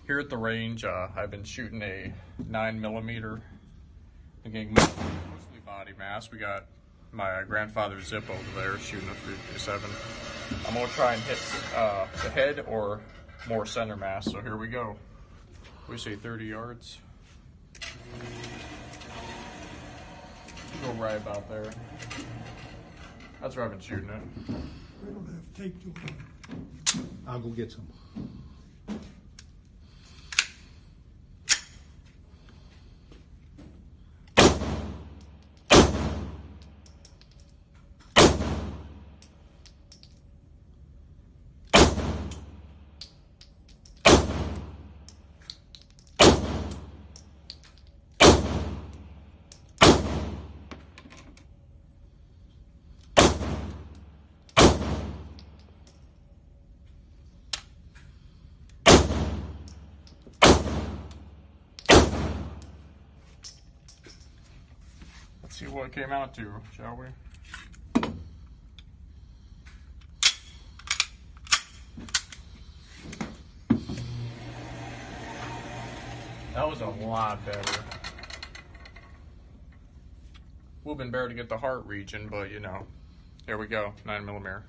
Here at the range, I've been shooting a 9mm, again, mostly body mass. We got my grandfather's Zip over there shooting a 357. I'm gonna try and hit the head or more center mass, so here we go. We say 30 yards. Go right about there. That's where I've been shooting it. We don't have tape to it. I'll go get some. Let's see what it came out to, shall we? That was a lot better. Would have been better to get the heart region, but you know, here we go, 9mm.